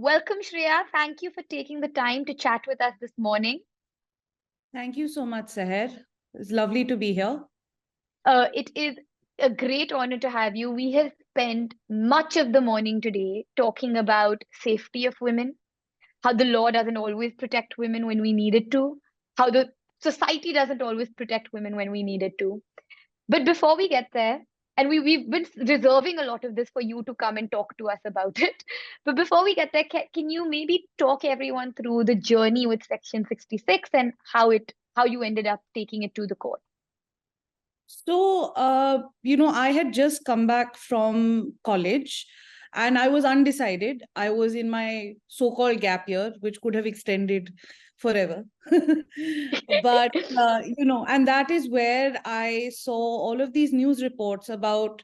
welcome, Shreya. Thank you for taking the time to chat with us this morning. Thank you so much, Seher. It's lovely to be here. It is a great honor to have you. We have spent much of the morning today talking about safety of women, how the law doesn't always protect women when we need it to, how the society doesn't always protect women when we need it to. But before we get there, and we've been reserving a lot of this for you to come and talk to us about it. But before we get there, can you maybe talk everyone through the journey with Section 66 and how you ended up taking it to the court? So, I had just come back from college and I was undecided. I was in my so-called gap year, which could have extended forever. But, and that is where I saw all of these news reports about,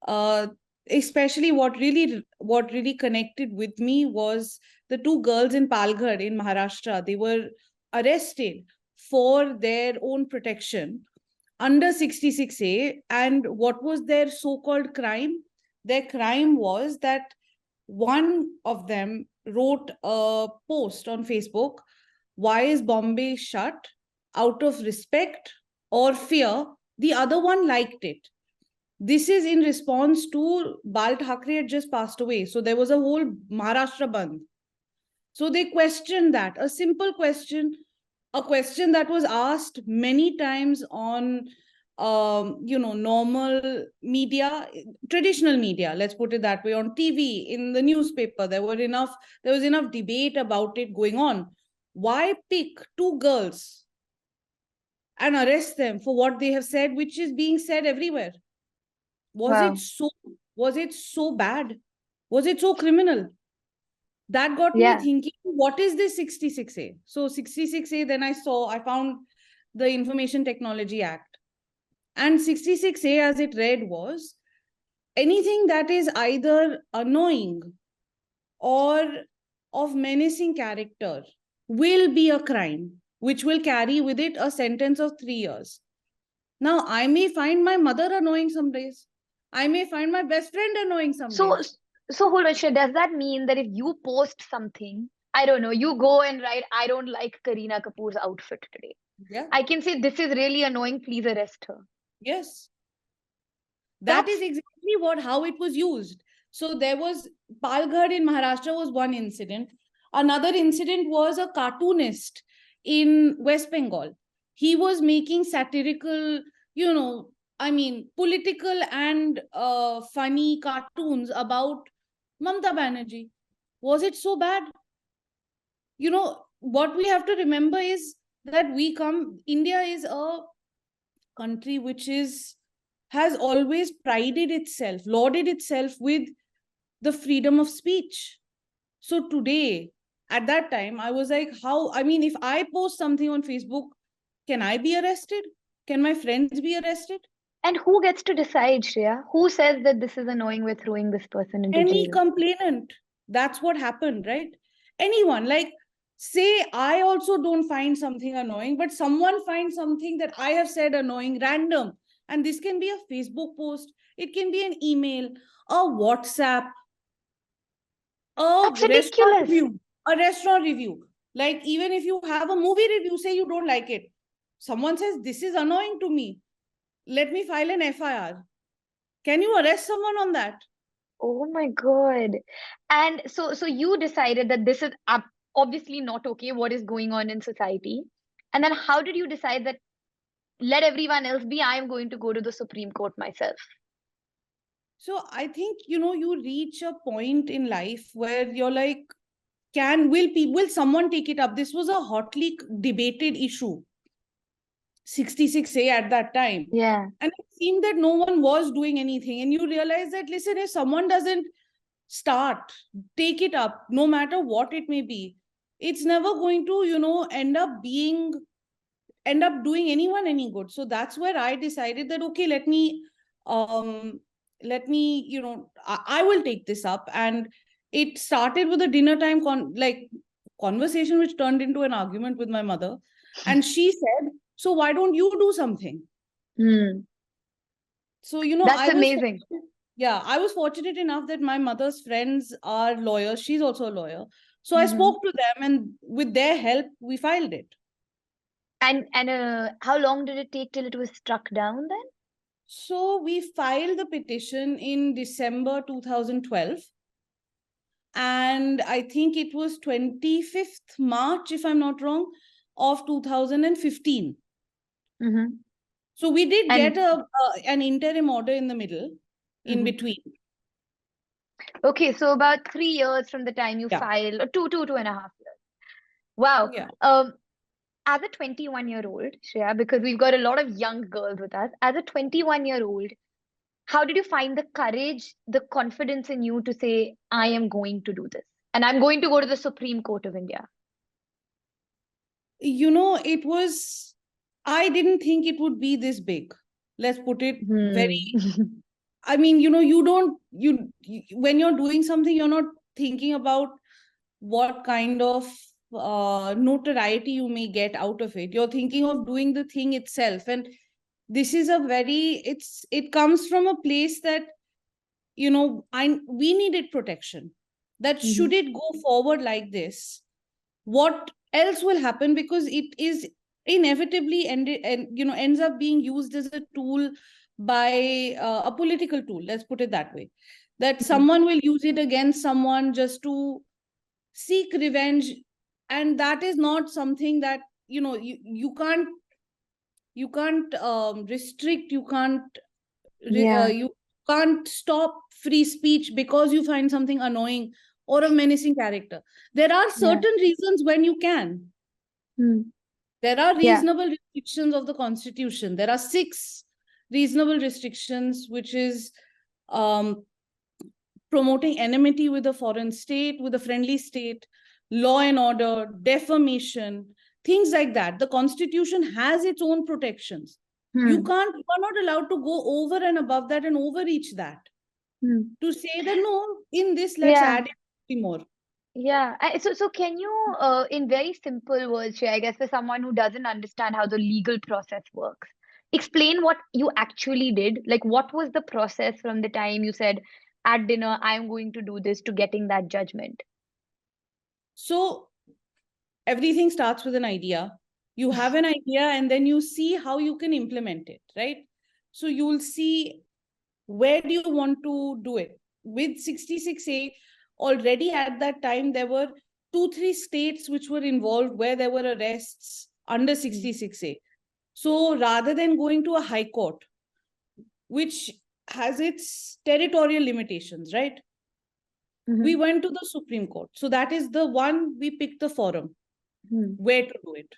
uh, especially what really connected with me was the two girls in Palghar in Maharashtra. They were arrested for their own protection under 66A. And what was their so-called crime? Their crime was that one of them wrote a post on Facebook, "Why is Bombay shut?" Out of respect or fear. The other one liked it. This is in response to Bal Thackeray had just passed away. So there was a whole Maharashtra Bandh. So they questioned that. A simple question, a question that was asked many times on normal media, traditional media, let's put it that way, on TV, in the newspaper. There was enough debate about it going on. Why pick two girls and arrest them for what they have said, which is being said everywhere? Was Wow. it so bad? Was it so criminal? That got me Yeah. thinking, what is this 66A? So 66A, then I found the Information Technology Act. And 66A, as it read, was anything that is either annoying or of menacing character will be a crime, which will carry with it a sentence of 3 years. Now, I may find my mother annoying some days. I may find my best friend annoying some So, days. so hold on, Shreya. Does that mean that if you post something, I don't know, you go and write, "I don't like Kareena Kapoor's outfit today," Yeah. I can say, "This is really annoying. Please arrest her." Yes. That is That's exactly how it was used. So there was Palghar in Maharashtra was one incident. Another incident was a cartoonist in West Bengal. He was making satirical, political and funny cartoons about Mamta Banerjee. Was it so bad? What we have to remember is that India is a country which has always prided itself, lauded itself with the freedom of speech. So today, at that time, I was like, if I post something on Facebook, can I be arrested? Can my friends be arrested? And who gets to decide, Shreya? Who says that this is annoying, we're throwing this person into Any jail? complainant. That's what happened, right? Anyone, like, say I also don't find something annoying, but someone finds something that I have said annoying, random. And this can be a Facebook post, it can be an email, a WhatsApp, a That's restaurant ridiculous. review, a restaurant review. Like, even if you have a movie review, say you don't like it, someone says, "This is annoying to me. Let me file an FIR." Can you arrest someone on that? Oh my God. And so you decided that this is obviously not okay, what is going on in society. And then how did you decide that let everyone else be, I am going to go to the Supreme Court myself? So I think, you reach a point in life where you're like, will someone take it up? This was a hotly debated issue, 66A at that time. Yeah. And it seemed that no one was doing anything. And you realize that, listen, if someone doesn't start, take it up, no matter what it may be, it's never going to, end up doing anyone any good. So that's where I decided that, okay, um I will take this up. And it started with a dinner time conversation, which turned into an argument with my mother. And she said, "So why don't you do something?" Hmm. So That's I was amazing. Yeah, I was fortunate enough that my mother's friends are lawyers. She's also a lawyer. So I Mm-hmm. spoke to them, and with their help, we filed it. And how long did it take till it was struck down then? So we filed the petition in December 2012. And I think it was 25th March, if I'm not wrong, of 2015. Mm-hmm. So we did And get an interim order in the middle, in mm-hmm. between. Okay, so about 3 years from the time you Yeah. file, or two and a half years. Wow. Yeah. As a 21-year-old, Shreya, because we've got a lot of young girls with us, as a 21-year-old, how did you find the courage, the confidence in you to say, I am going to do this? And I'm going to go to the Supreme Court of India. It was, I didn't think it would be this big. Let's put it very, Hmm. I mean, when you're doing something, you're not thinking about what kind of notoriety you may get out of it. You're thinking of doing the thing itself. And this is it comes from a place that, we needed protection. That should Mhm. it go forward like this, what else will happen? Because it is inevitably ends up being used as a tool by a political tool, let's put it that way, that Mhm. someone will use it against someone just to seek revenge. And that is not something that, you can't restrict, Yeah. you can't stop free speech because you find something annoying or a menacing character. There are Yeah. certain reasons when you can. Hmm. There are Yeah. reasonable restrictions of the constitution. There are 6 reasonable restrictions, which is um, promoting enmity with a foreign state, with a friendly state, law and order, defamation, things like that. The constitution has its own protections. Hmm. You are not allowed to go over and above that and overreach that, Hmm. to say that no, in this let's Yeah. add it more. Yeah. So can you, in very simple words, Shreya, I guess for someone who doesn't understand how the legal process works, explain what you actually did. Like, what was the process from the time you said at dinner, I'm going to do this, to getting that judgment? So everything starts with an idea. You have an idea, and then you see how you can implement it, right? So you'll see, where do you want to do it with 66A. Already at that time, there were 2 3 states which were involved, where there were arrests under Hmm. 66A. So rather than going to a high court, which has its territorial limitations, right, we Hmm. went to the Supreme Court. So that is the one, we picked the forum Hmm. where to do it.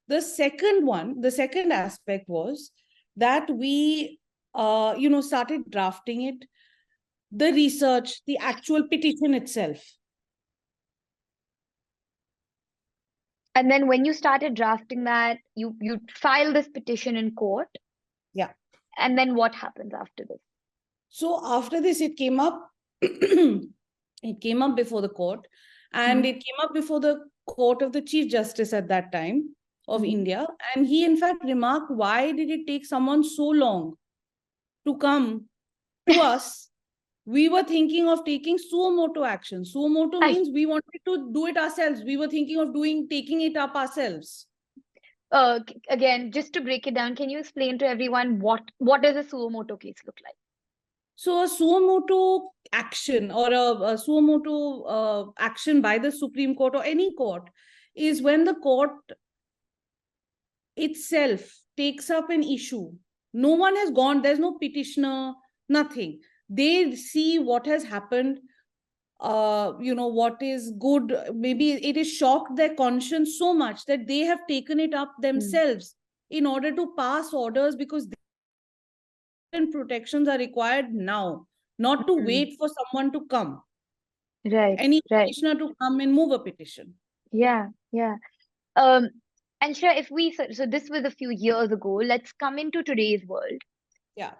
The second aspect was that we started drafting it, the research, the actual petition itself. And then when you started drafting that, you file this petition in court, Yeah. and then what happens after this? So after this, it came up. It came up before the court, and Hmm. it came up before the court of the Chief Justice at that time of Hmm. India. And he, in fact, remarked, why did it take someone so long to come to us? We were thinking of taking suo moto action. Suo moto I, means we wanted to do it ourselves. We were thinking of taking it up ourselves. again, just to break it down, can you explain to everyone what does a suo moto case look like? So a suo moto action, or a suo moto action by the Supreme Court or any court, is when the court itself takes up an issue. No one has gone, there's no petitioner, nothing. They see what has happened, what is good. Maybe it has shocked their conscience so much that they have taken it up Hmm. themselves in order to pass orders, because and protections are required now, not to Hmm. wait for someone to come, Right, any right. petitioner to come and move a petition. Yeah, yeah. Um, and Shreya, if so this was a few years ago. Let's come into today's world. Yeah,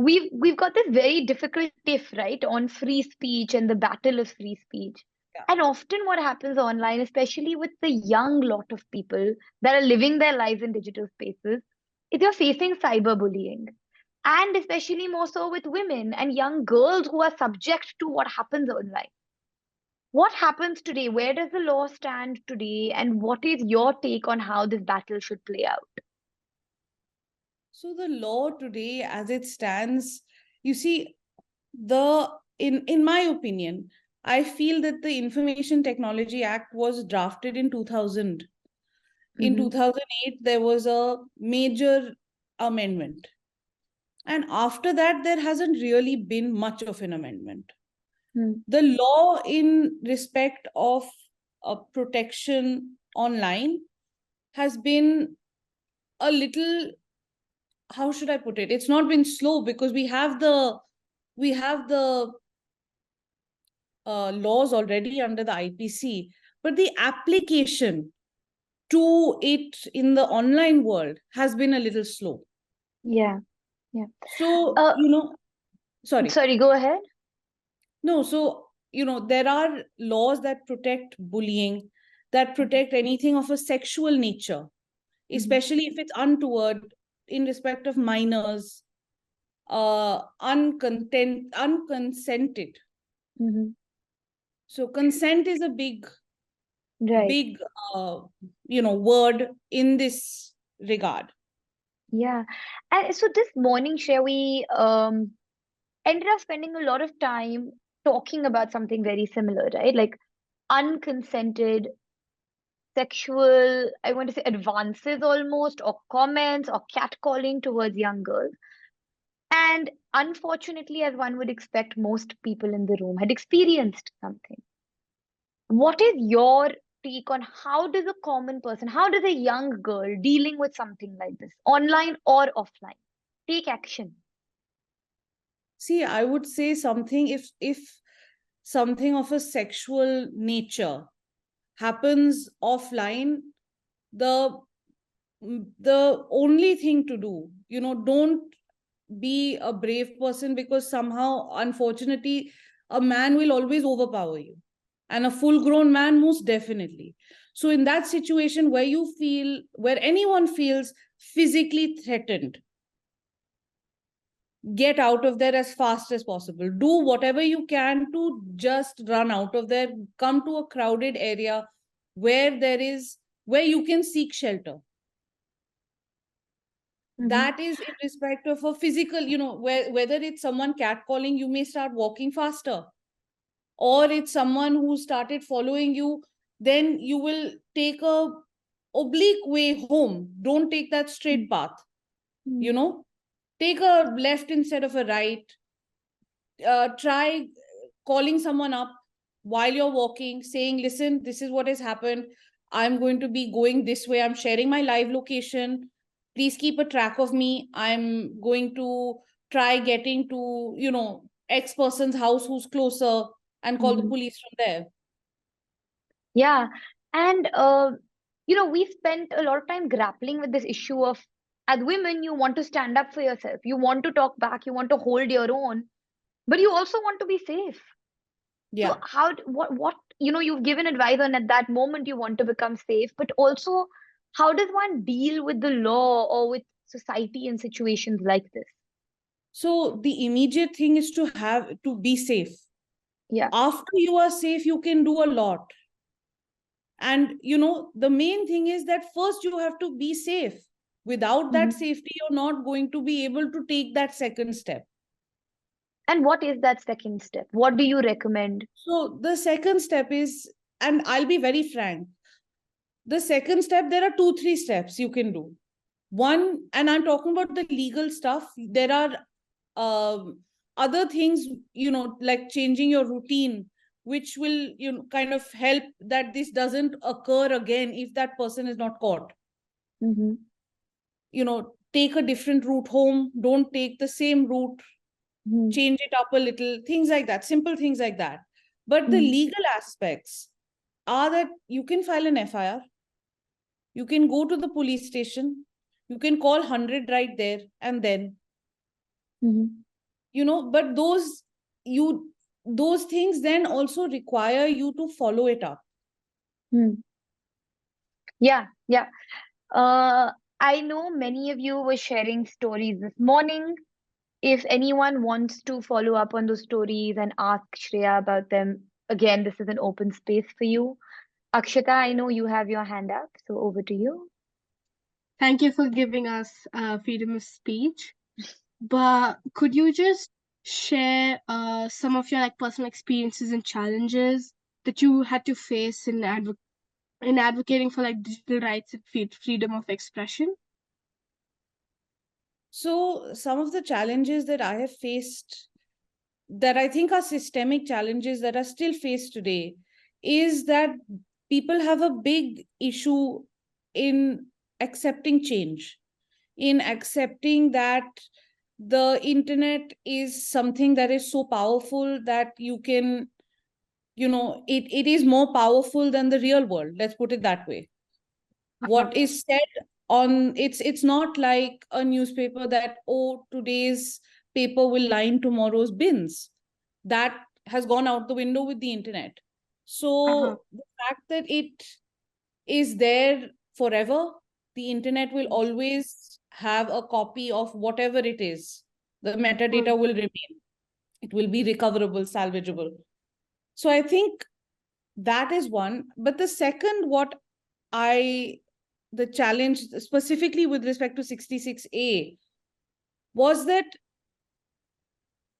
We've got this very difficult tiff, right, on free speech and the battle of free speech. yeah. And often what happens online, especially with the young lot of people that are living their lives in digital spaces, is you're facing cyberbullying. and especially more so with women and young girls who are subject to what happens online. What happens today? Where does the law stand today? And what is your take on how this battle should play out? So the law today, as it stands, you see, the in my opinion, I feel that the Information Technology Act was drafted in 2000. In Mm-hmm. 2008, there was a major amendment. And after that, there hasn't really been much of an amendment. The law in respect of protection online has been a little, how should I put it? It's not been slow because we have the laws already under the IPC, but the application to it in the online world has been a little slow. Yeah, yeah. So, Uh, sorry. Sorry, go ahead. No, so, there are laws that protect bullying, that protect anything of a sexual nature, Mm-hmm. especially if it's untoward in respect of minors, unconsented. Mm-hmm. So consent is a Right. big, word in this regard. Yeah. And so this morning, Shreya, we ended up spending a lot of time talking about something very similar, right? Like unconsented sexual, I want to say advances almost, or comments, or catcalling towards young girls. And unfortunately, as one would expect, most people in the room had experienced something. What is your take on how does a common person, how does a young girl dealing with something like this, online or offline, take action? See, I would say something, if something of a sexual nature happens offline, the the only thing to do, don't be a brave person, because somehow, unfortunately, a man will always overpower you, and a full grown man most definitely. So in that situation where anyone feels physically threatened, get out of there as fast as possible. Do whatever you can to just run out of there. Come to a crowded area where you can seek shelter. Mm-hmm. That is in respect of a physical, whether it's someone catcalling, you may start walking faster, or it's someone who started following you, then you will take a oblique way home. Don't take that straight path, you know take a left instead of a right. Try calling someone up while you're walking, saying, listen, this is what has happened. I'm going to be going this way. I'm sharing my live location. Please keep a track of me. I'm going to try getting to, X person's house who's closer, and call the Mm-hmm. police from there. Yeah. And, we spent a lot of time grappling with this issue of, as women, you want to stand up for yourself. You want to talk back. You want to hold your own, but you also want to be safe. So Yeah. what, you've given advice on at that moment you want to become safe, but also how does one deal with the law or with society in situations like this? So the immediate thing is to be safe. Yeah. After you are safe, you can do a lot. And the main thing is that first you have to be safe. Without that Hmm. safety, you're not going to be able to take that second step. And what is that second step? What do you recommend? So the second step is, and I'll be very frank, the second step, there are 2 3 steps you can do. One, and I'm talking about the legal stuff. There are other things, like changing your routine, which will kind of help that this doesn't occur again if that person is not caught. Hmm. Take a different route home, don't take the same route, Hmm. change it up a little, things like that, simple things like that. But the Hmm. legal aspects are that you can file an FIR, you can go to the police station, you can call 100 right there and then, Hmm. but you those things then also require you to follow it up. Hmm. Yeah, yeah. I know many of you were sharing stories this morning. If anyone wants to follow up on those stories and ask Shreya about them, again, this is an open space for you. Akshita, I know you have your hand up, so over to you. Thank you for giving us freedom of speech. But could you just share some of your like personal experiences and challenges that you had to face in advocating for like digital rights and freedom of expression? So, some of the challenges that I have faced that I think are systemic challenges that are still faced today is that people have a big issue in accepting change, in accepting that the internet is something that is so powerful that you can, it is more powerful than the real world. Let's put it that way. Uh-huh. What is said on it's not like a newspaper that, oh, today's paper will line tomorrow's bins. That has gone out the window with the internet. Uh-huh. So the fact that it is there forever, the internet will always have a copy of whatever it is. The Mm. metadata will remain, it will be recoverable, salvageable. So I think that is one. But the second, what I the challenge specifically with respect to 66A was that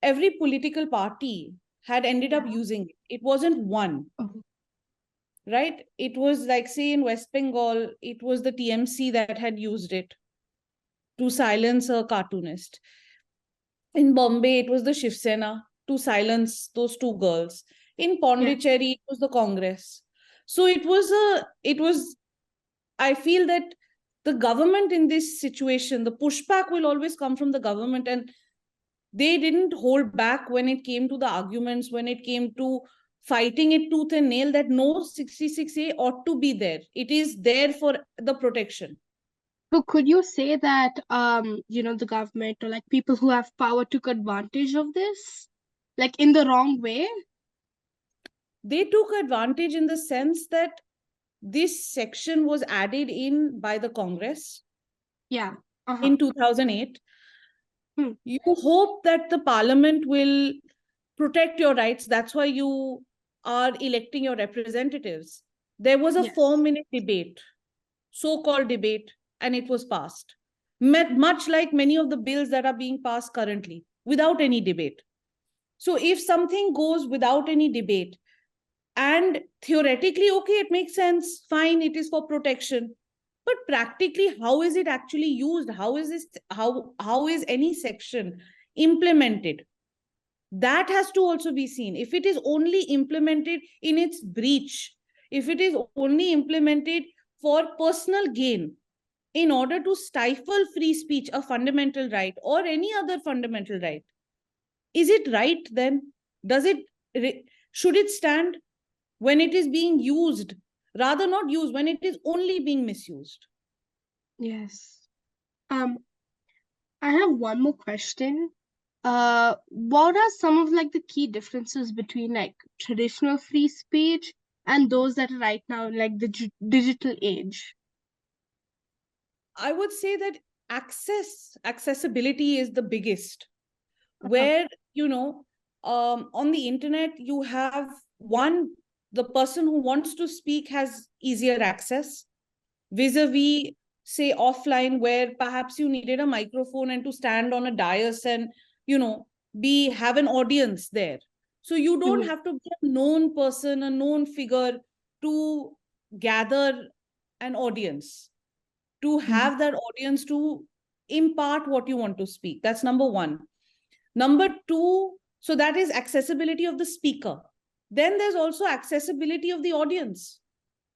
every political party had ended up Yeah. using it. It wasn't one, Oh. right? It was like, say, in West Bengal, it was the TMC that had used it to silence a cartoonist. In Bombay, it was the Shiv Sena to silence those two girls. In Yeah. Pondicherry, it was the Congress. So it was, I feel that the government in this situation, the pushback will always come from the government, and they didn't hold back when it came to the arguments, when it came to fighting it tooth and nail that no, 66A ought to be there. It is there for the protection. So could you say that the government or like people who have power took advantage of this, like in the wrong way? They took advantage in the sense that this section was added in by the Congress Yeah. Uh-huh. in 2008. Hmm. You hope that the parliament will protect your rights. That's why you are electing your representatives. There was a Yes. 4-minute debate, so called debate, and it was passed. Much like many of the bills that are being passed currently, without any debate. So if something goes without any debate, and theoretically, okay, it makes sense, fine, it is for protection. But practically, how is it actually used? How is any section implemented? That has to also be seen. If it is only implemented in its breach, if it is only implemented for personal gain, in order to stifle free speech, a fundamental right, or any other fundamental right, is it right then? Does it, should it stand when it is being used? Rather not used, when it is only being misused. Yes. Um, I have one more question. What are some of like the key differences between like traditional free speech and those that are right now in like the digital age? I would say that accessibility is the biggest. Uh-huh. Where, on the internet, you have one, the person who wants to speak has easier access, vis-a-vis, say, offline, where perhaps you needed a microphone and to stand on a dais and, be have an audience there. So you don't Mhm. have to be a known person, a known figure, to gather an audience, to Mhm. have that audience, to impart what you want to speak. That's number one. Number two, so that is accessibility of the speaker. Then there's also accessibility of the audience.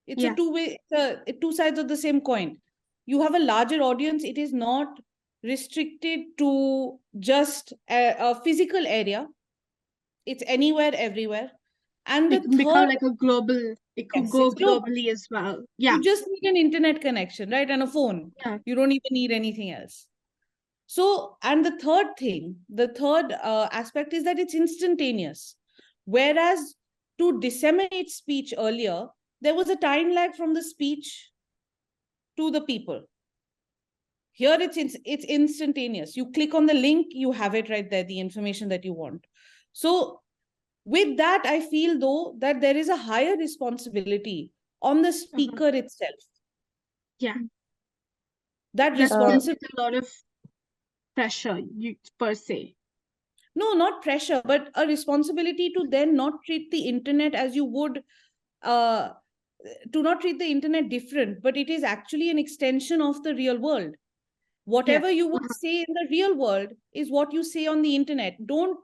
It's a Yeah. two-way, two sides of the same coin. You have a larger audience. It is not restricted to just a physical area. It's anywhere, everywhere. And It the can become third, like a global, it could yes, go it's global. globally as well. Yeah. You just need an internet connection, right? And a phone. Yeah. You don't even need anything else. So, and the third aspect is that it's instantaneous. Whereas to disseminate speech earlier, there was a time lag from the speech to the people. Here it's instantaneous. You click on the link, you have it right there, the information that you want. So with that, I feel though that there is a higher responsibility on the speaker itself. Yeah, That that comes responsibility. with a lot of pressure, per se. No, not pressure, but a responsibility to then not treat the internet as you would, uh, to not treat the internet different, but it is actually an extension of the real world. Whatever Yes. you would say in the real world is what you say on the internet. Don't,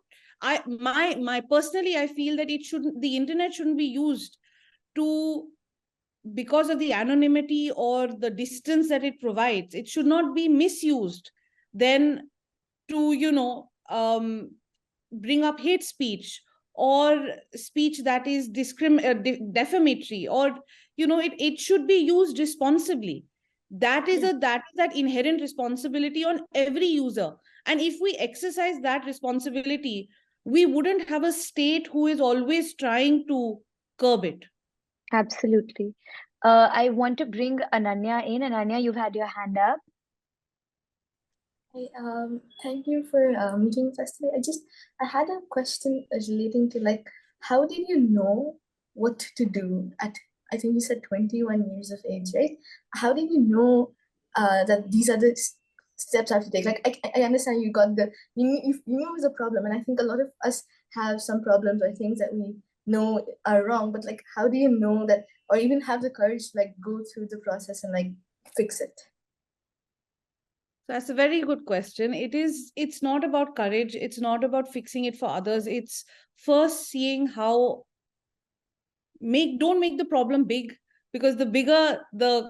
my personally, I feel that the internet shouldn't be used to, because of the anonymity or the distance that it provides, it should not be misused then to, bring up hate speech or speech that is defamatory, or it should be used responsibly. That inherent responsibility on every user. And if we exercise that responsibility, we wouldn't have a state who is always trying to curb it. Absolutely. I want to bring Ananya in. Ananya, you've had your hand up. Hi, thank you for meeting us today. I had a question relating to like, how did you know what to do at, I think you said 21 years of age, right? How did you know that these are the steps I have to take? Like, I understand you got you knew it was a problem, and I think a lot of us have some problems or things that we know are wrong, but like, how do you know that, or even have the courage to like go through the process and like fix it? That's a very good question. It's not about courage. It's not about fixing it for others. It's first seeing how don't make the problem big, because the bigger the,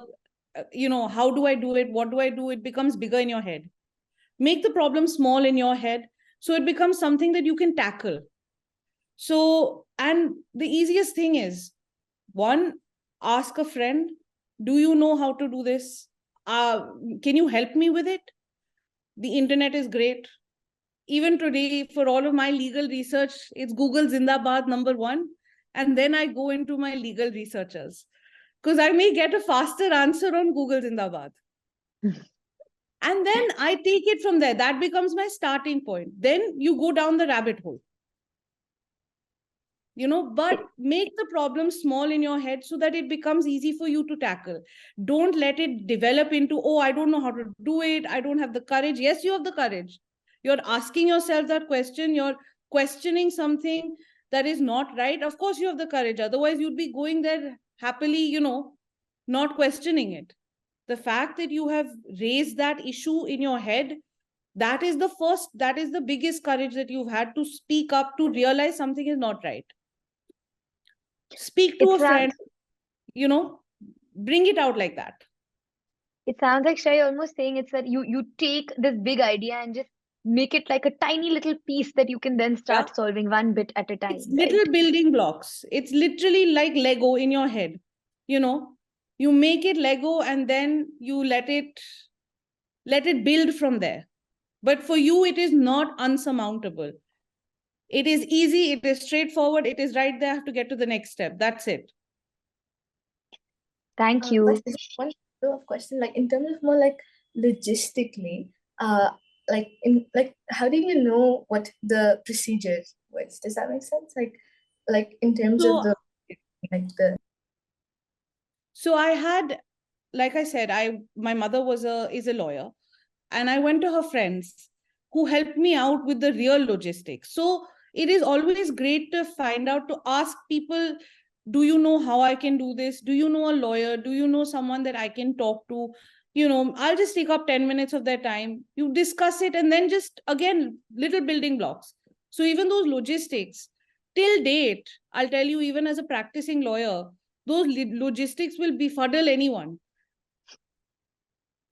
how do I do it? What do I do? It becomes bigger in your head. Make the problem small in your head so it becomes something that you can tackle. So, and the easiest thing is, one, ask a friend, do you know how to do this? Can you help me with it? The internet is great. Even today, for all of my legal research, it's Google Zindabad #1. And then I go into my legal researchers, because I may get a faster answer on Google Zindabad. And then I take it from there. That becomes my starting point. Then you go down the rabbit hole. But make the problem small in your head so that it becomes easy for you to tackle. Don't let it develop into, oh, I don't know how to do it, I don't have the courage. Yes, you have the courage. You're asking yourself that question, you're questioning something that is not right. Of course you have the courage, otherwise you'd be going there happily, not questioning it. The fact that you have raised that issue in your head, that is the biggest courage that you've had, to speak up, to realize something is not right. Speak to a friend, bring it out like that. It sounds like Shreya almost saying it's that you take this big idea and just make it like a tiny little piece that you can then start solving one bit at a time. It's little building blocks. It's literally like Lego in your head. You make it Lego and then you let it build from there. But for you, it is not unsurmountable. It is easy, it is straightforward, it is right there. I have to get to the next step. That's it. Thank you. One follow-up question, like in terms of more like logistically, how do you know what the procedure was? Does that make sense? Like in terms of the So I had, like I said, my mother is a lawyer, and I went to her friends who helped me out with the real logistics. So it is always great to find out, to ask people, do you know how I can do this? Do you know a lawyer? Do you know someone that I can talk to? I'll just take up 10 minutes of their time. You discuss it, and then just, again, little building blocks. So even those logistics, till date, I'll tell you, even as a practicing lawyer, those logistics will befuddle anyone.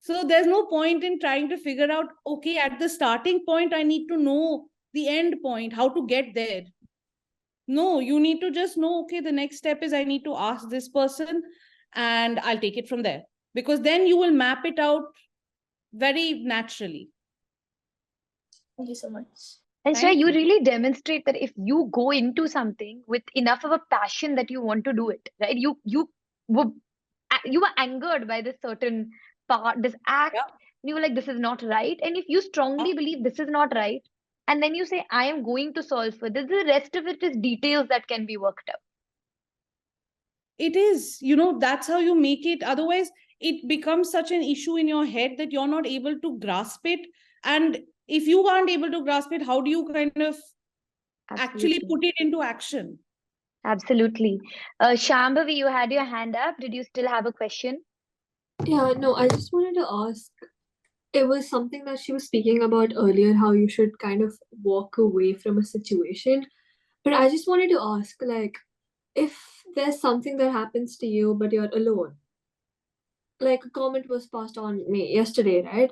So there's no point in trying to figure out, okay, at the starting point, I need to know the end point, how to get there. No, you need to just know, okay, the next step is I need to ask this person and I'll take it from there. Because then you will map it out very naturally. Thank you so much. And Shreya, you really demonstrate that if you go into something with enough of a passion that you want to do it, right? You were angered by this certain part, this act and you were like, this is not right. And if you strongly believe this is not right, and then you say, I am going to solve for this, the rest of it is details that can be worked out. It is, that's how you make it. Otherwise, it becomes such an issue in your head that you're not able to grasp it. And if you aren't able to grasp it, how do you kind of actually Absolutely. put it into action? Absolutely. Shambhavi, you had your hand up. Did you still have a question? Yeah, no, I just wanted to ask. It was something that she was speaking about earlier, how you should kind of walk away from a situation. But I just wanted to ask, like, if there's something that happens to you, but you're alone, like a comment was passed on me yesterday, right?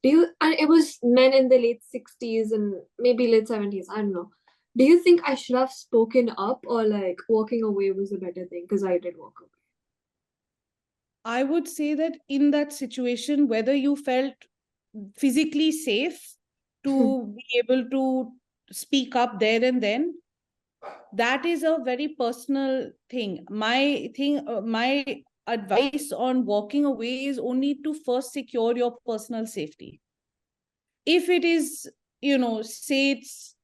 And it was men in the late 60s and maybe late 70s, I don't know. Do you think I should have spoken up, or like walking away was a better thing? Because I did walk away. I would say that in that situation, whether you felt physically safe to be able to speak up there and then, that is a very personal thing. My advice on walking away is only to first secure your personal safety. If it is, say it's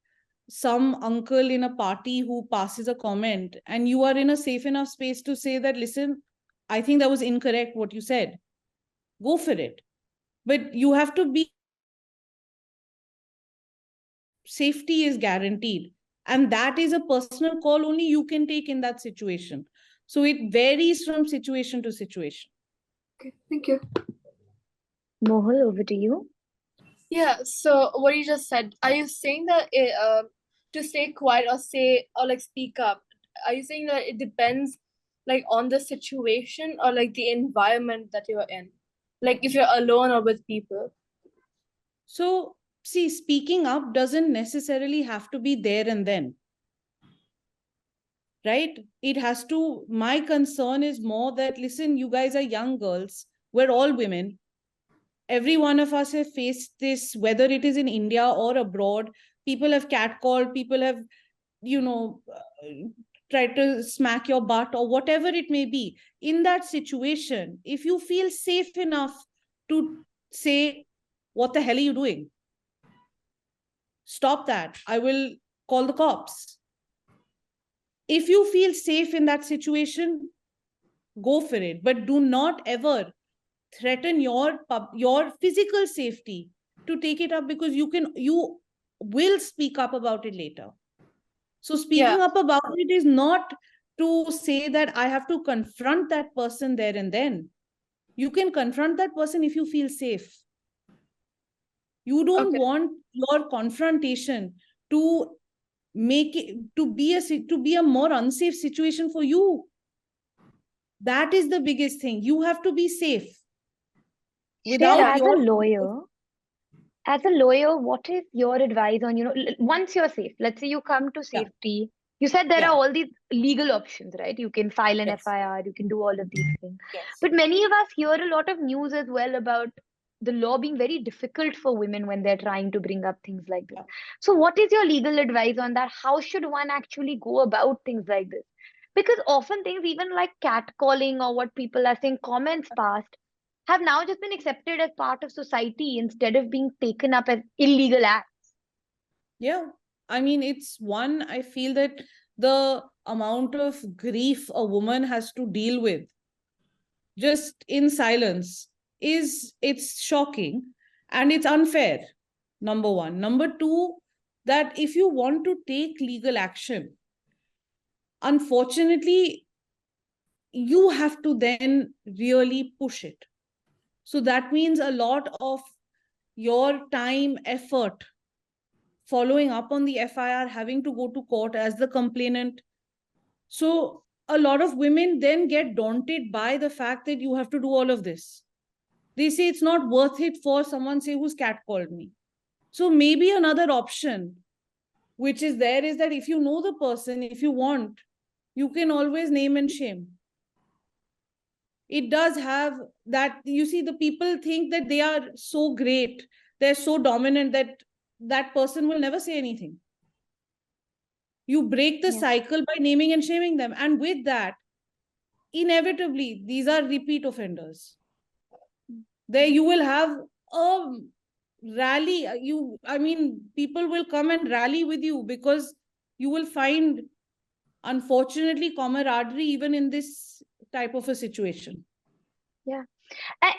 some uncle in a party who passes a comment and you are in a safe enough space to say that, listen, I think that was incorrect what you said, go for it. But you have to be, safety is guaranteed, and that is a personal call only you can take in that situation. So it varies from situation to situation. Okay, thank you. Mohal, over to you. Yeah, so what you just said, are you saying that to stay quiet or say or like speak up, are you saying that it depends like on the situation or like the environment that you're in? Like if you're alone or with people? So see, speaking up doesn't necessarily have to be there and then, right? It has to, my concern is more that, listen, you guys are young girls, we're all women, every one of us have faced this, whether it is in India or abroad. People have catcalled, people have, you know, tried to smack your butt or whatever it may be. In that situation, if you feel safe enough to say, what the hell are you doing? Stop that. I will call the cops. If you feel safe in that situation, go for it. But do not ever threaten your physical safety to take it up, because you will speak up about it later. So speaking up about it is not to say that I have to confront that person there and then. You can confront that person if you feel safe. You don't want your confrontation to make it to be a more unsafe situation for you. That is the biggest thing. You have to be safe. Shreya, Without as a lawyer, what is your advice on, once you're safe, let's say you come to Yeah. safety, you said there Yeah. are all these legal options, right? You can file an Yes. FIR, you can do all of these things. Yes. But many of us hear a lot of news as well about the law being very difficult for women when they're trying to bring up things like this. Yeah. So what is your legal advice on that? How should one actually go about things like this? Because often things, even like catcalling or what people are saying, comments passed, have now just been accepted as part of society instead of being taken up as illegal acts. Yeah. I mean, I feel that the amount of grief a woman has to deal with just in silence it's shocking, and it's unfair. Number one. Number two, that if you want to take legal action, unfortunately, you have to then really push it. So that means a lot of your time, effort, following up on the FIR, having to go to court as the complainant. So a lot of women then get daunted by the fact that you have to do all of this. They say it's not worth it for someone, say, who's catcalled me. So maybe another option which is there is that if you know the person, if you want, you can always name and shame. It does have that, you see, the people think that they are so great, they're so dominant that that person will never say anything. You break the cycle by naming and shaming them. And with that, inevitably, these are repeat offenders. There you will have rally. People will come and rally with you, because you will find, unfortunately, camaraderie even in this type of a situation. Yeah.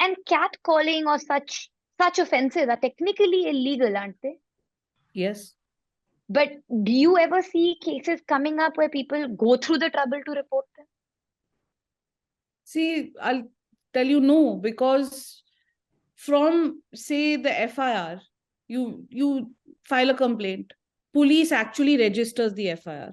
And catcalling or such offenses are technically illegal, aren't they? Yes. But do you ever see cases coming up where people go through the trouble to report them? See, I'll tell you no, because from, say, the FIR, you file a complaint. Police actually registers the FIR.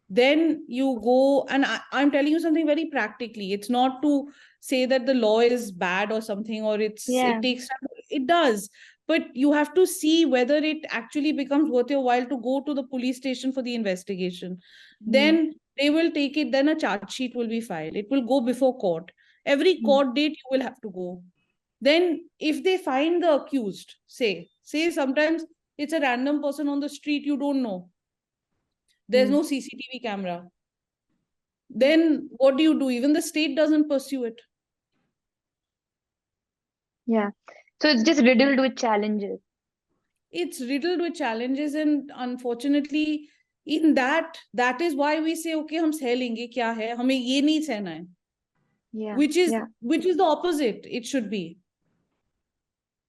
Then you go, and I'm telling you something very practically. It's not to say that the law is bad or something, or it Yeah. takes time. It does, but you have to see whether it actually becomes worth your while to go to the police station for the investigation. Then they will take it, then a charge sheet will be filed, it will go before court. Every court date you will have to go. Then if they find the accused, say sometimes it's a random person on the street, you don't know, there's no CCTV camera, then what do? Even the state doesn't pursue it. Yeah. So it's just riddled with challenges. It's riddled with challenges, and unfortunately, in that is why we say, okay, हम सह लेंगे, क्या है, हमें ये नहीं सहना है. Yeah. Which is the opposite. It should be.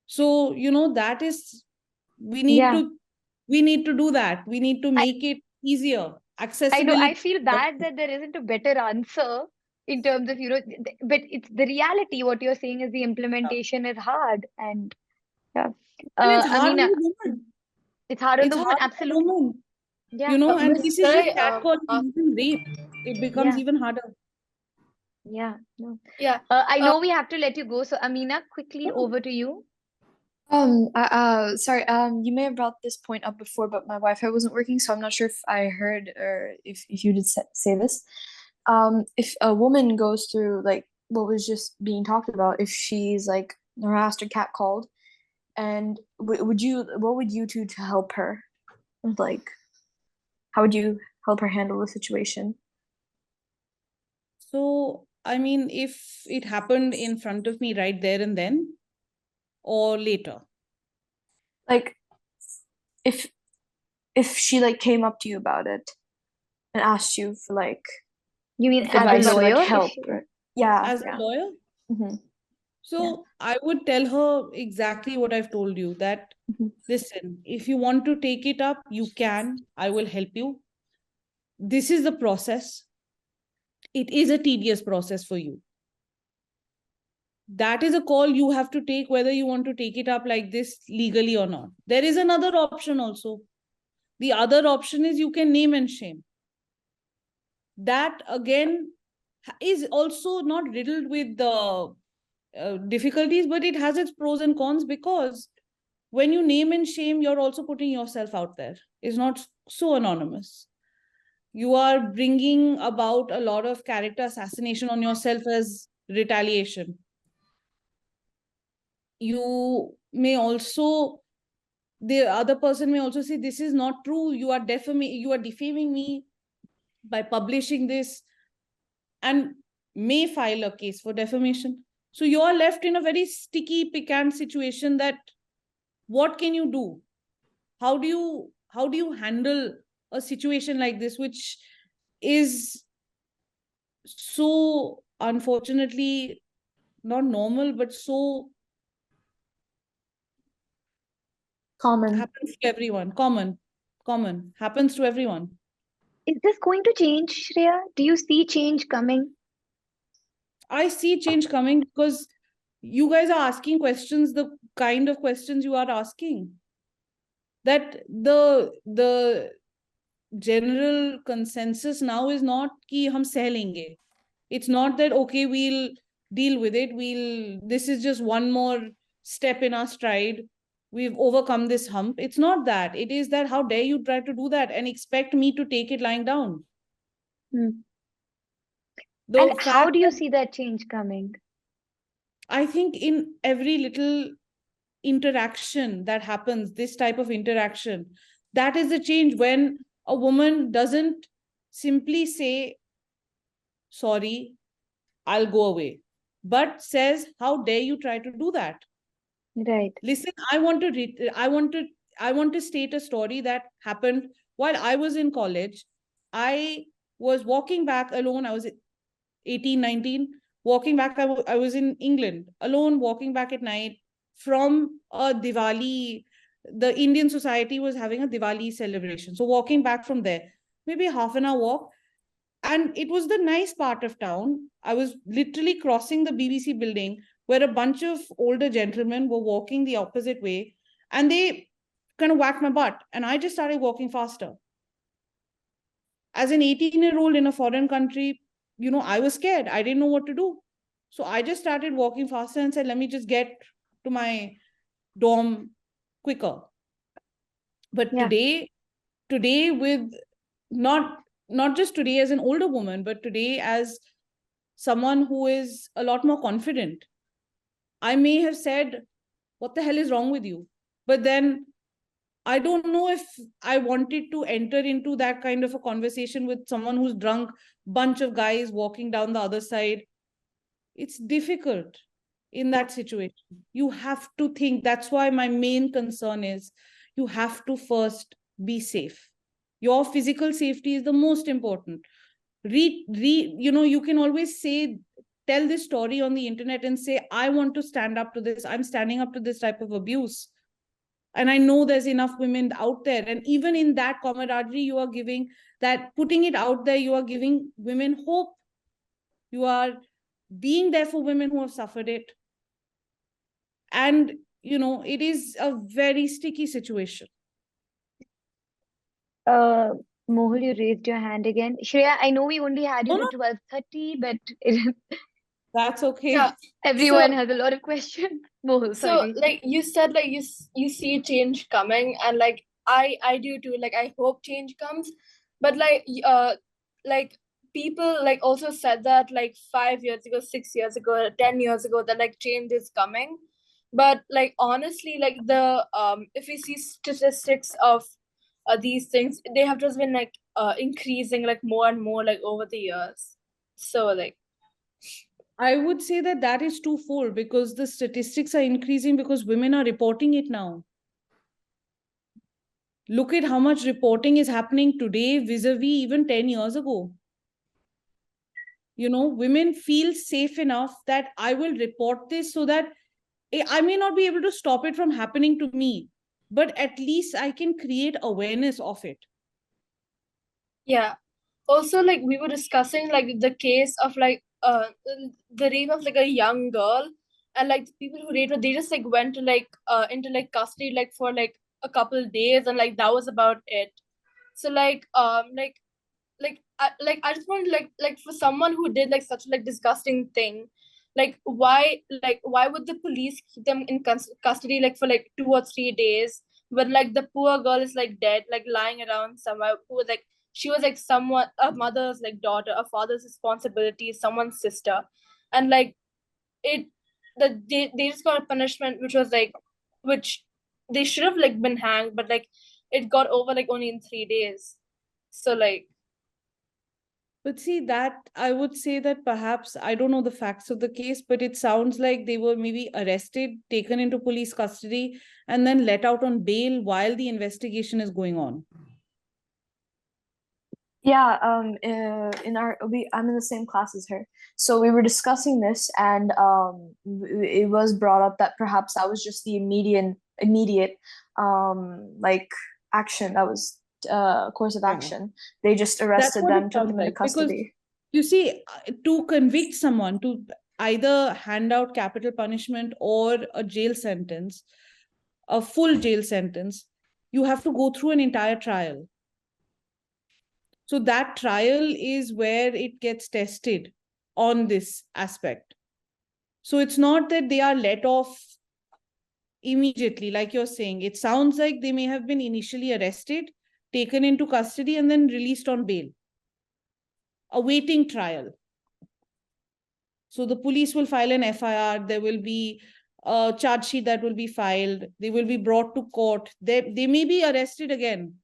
So, that is, we need to do that. We need to make it easier, I know. accessibility. I feel bad that there isn't a better answer in terms of, but it's the reality. What you're saying is the implementation is hard, and yeah. And it's hard on Amina, the woman. it's hard on It's the woman. hard on the Absolutely. woman. Yeah. And Miss this is just Sai, catcalling, even rape. It becomes Yeah. even harder. Yeah. No. yeah. I know we have to let you go. So Amina, quickly Oh. over to you. Sorry, you may have brought this point up before, but my Wi-Fi wasn't working, so I'm not sure if I heard or if you did say this. If a woman goes through like what was just being talked about, if she's like harassed or catcalled, and what would you do to help her? Like, how would you help her handle the situation? So, if it happened in front of me right there and then, or later? Like, if she like came up to you about it and asked you for like You mean as a advice or like lawyer? help, yeah, As a lawyer? hmm So I would tell her exactly what I've told you, that listen, if you want to take it up, you can. I will help you. This is the process. It is a tedious process for you. That is a call you have to take, whether you want to take it up like this legally or not. There is another option also. The other option is you can name and shame. That again is also not riddled with the difficulties, but it has its pros and cons, because when you name and shame, you're also putting yourself out there. It's not so anonymous. You are bringing about a lot of character assassination on yourself as retaliation. You may also, the other person may also say, this is not true, you are defaming me by publishing this, and may file a case for defamation. So you are left in a very sticky, piquant situation, that what can you do? How do you handle a situation like this, which is so, unfortunately, not normal, but so common. happens to everyone. Common happens to everyone. Is this going to change, Shreya? Do you see change coming? I see change coming, because you guys are asking questions, the kind of questions you are asking, that the general consensus now is not ki hum seh lenge. It's not that, okay, we'll deal with it, this is just one more step in our stride, we've overcome this hump. It's not that. It is that, how dare you try to do that and expect me to take it lying down. The And how fact do you that, see that change coming? I think in every little interaction that happens, this type of interaction, that is the change. When a woman doesn't simply say, sorry, I'll go away, but says, how dare you try to do that? Right. Listen, I want to state a story that happened while I was in college. I was walking back alone. I was 18, 19, walking back. I was in England alone, walking back at night from a Diwali. The Indian society was having a Diwali celebration. So walking back from there, maybe a half an hour walk. And it was the nice part of town. I was literally crossing the BBC building where a bunch of older gentlemen were walking the opposite way, and they kind of whacked my butt. And I just started walking faster. As an 18-year-old in a foreign country, I was scared. I didn't know what to do. So I just started walking faster and said, let me just get to my dorm quicker. But Yeah. today with not just today as an older woman, but today as someone who is a lot more confident, I may have said, what the hell is wrong with you? But then I don't know if I wanted to enter into that kind of a conversation with someone who's drunk, bunch of guys walking down the other side. It's difficult in that situation. You have to think. That's why my main concern is you have to first be safe. Your physical safety is the most important. You can always tell this story on the internet and say, I want to stand up to this. I'm standing up to this type of abuse. And I know there's enough women out there. And even in that camaraderie, you are giving that, putting it out there, you are giving women hope. You are being there for women who have suffered it. And, it is a very sticky situation. Mohul, you raised your hand again. Shreya, I know we only had you No, to no, 12:30, but that's okay. Yeah. everyone So has a lot of questions. Mohul, so sorry. like you said, like you see change coming, and like I do too. Like I hope change comes, but like people like also said that like 5 years ago, 6 years ago, 10 years ago that like change is coming, but like honestly, like the if we see statistics of these things, they have just been like increasing like more and more like over the years. So like I would say that is twofold, because the statistics are increasing because women are reporting it now. Look at how much reporting is happening today vis-a-vis even 10 years ago. Women feel safe enough that I will report this so that I may not be able to stop it from happening to me, but at least I can create awareness of it. yeah. Also, like we were discussing like the case of like the rape of like a young girl, and like the people who raped her, they just like went to like into like custody like for like a couple days, and like that was about it. So I just want like for someone who did like such like disgusting thing, why would the police keep them in custody like for like 2 or 3 days when like the poor girl is like dead, like lying around somewhere, who was like she was like someone, a mother's like daughter, a father's responsibility, someone's sister, and like it that they just got a punishment which was like which they should have like been hanged, but like it got over like only in 3 days. So like But see, that I would say that perhaps I don't know the facts of the case, but it sounds like they were maybe arrested, taken into police custody, and then let out on bail while the investigation is going on. Yeah, I'm in the same class as her. So we were discussing this, and it was brought up that perhaps that was just the immediate like action. That was course of Yeah. action. They just That's arrested what them, it took sounds them into like. Because custody. you see, to convict someone, to either hand out capital punishment or a jail sentence, a full jail sentence, you have to go through an entire trial. So that trial is where it gets tested on this aspect. So it's not that they are let off immediately, like you're saying. It sounds like they may have been initially arrested, taken into custody, and then released on bail, awaiting trial. So the police will file an FIR, there will be a charge sheet that will be filed, they will be brought to court, they may be arrested again.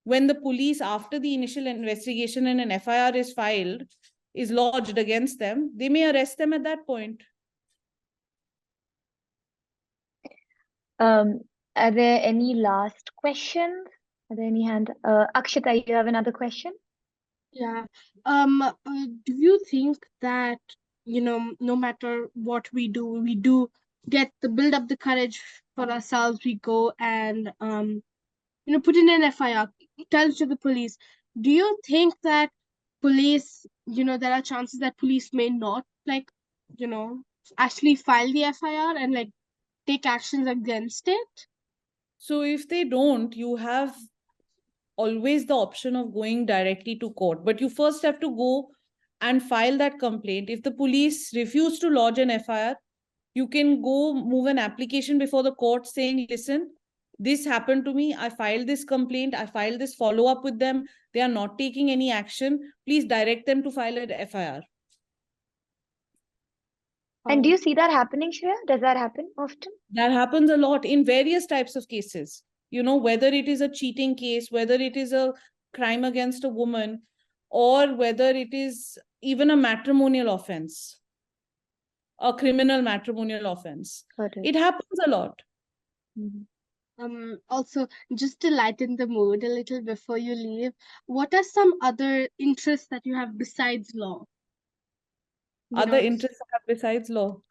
When the police, after the initial investigation and an FIR is filed, is lodged against them, they may arrest them at that point. Um, are there any last questions? Are there any hand? Akshita, you have another question? Yeah. Do you think that, no matter what we do get the build up the courage for ourselves, we go and put in an FIR, tell it to the police. Do you think that police, there are chances that police may not you know, actually file the FIR and take actions against it? So if they don't, you have always the option of going directly to court. But you first have to go and file that complaint. If the police refuse to lodge an FIR, you can go move an application before the court saying, listen, this happened to me. I filed this complaint. I filed this follow up with them. They are not taking any action. Please direct them to file an FIR. And do you see that happening, Shreya? Does that happen often? That happens a lot in various types of cases. Whether it is a cheating case, whether it is a crime against a woman, or whether it is even a matrimonial offense, a criminal matrimonial offense. Got it. It happens a lot. Also, just to lighten the mood a little before you leave, what are some other interests that you have besides law? Other interests I have besides law.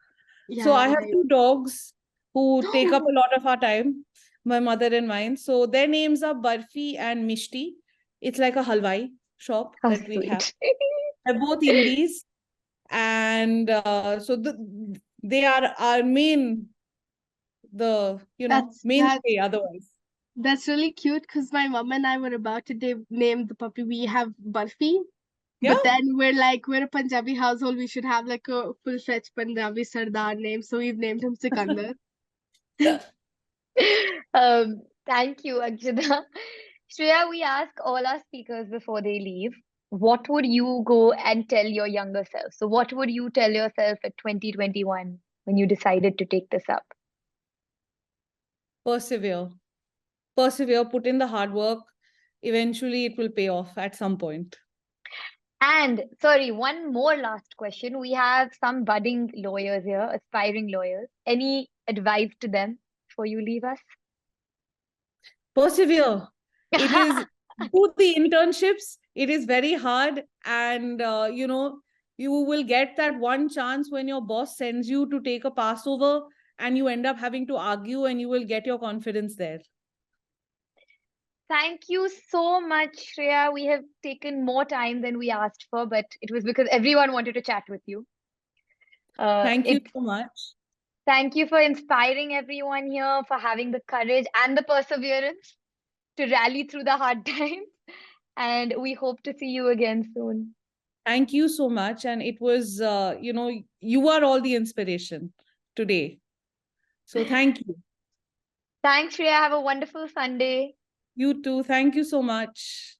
Yeah, So I have two dogs who take up a lot of our time, my mother and mine. So their names are Barfi and Mishti. It's like a halwai shop How that we have. sweet. They're both indies. And they are our mainstay otherwise. That's really cute because my mom and I were about to name the puppy. We have Barfi, Yeah. but then we're a Punjabi household. We should have like a full-fledged Punjabi Sardar name, so we've named him Sikandar. Thank you, Akshita. Shreya, we ask all our speakers before they leave, what would you go and tell your younger self? So what would you tell yourself at 2021 when you decided to take this up? Persevere, put in the hard work. Eventually it will pay off at some point. And sorry, one more last question. We have some budding lawyers here, aspiring lawyers. Any advice to them before you leave us? Persevere. It is do the internships. It is very hard, and you will get that one chance when your boss sends you to take a Passover, and you end up having to argue, and you will get your confidence there. Thank you so much, Shreya. We have taken more time than we asked for, but it was because everyone wanted to chat with you. Thank you so much. Thank you for inspiring everyone here, for having the courage and the perseverance to rally through the hard times. And we hope to see you again soon. Thank you so much. And it was, you are all the inspiration today. So thank you. Thanks, Shreya. Have a wonderful Sunday. You too. Thank you so much.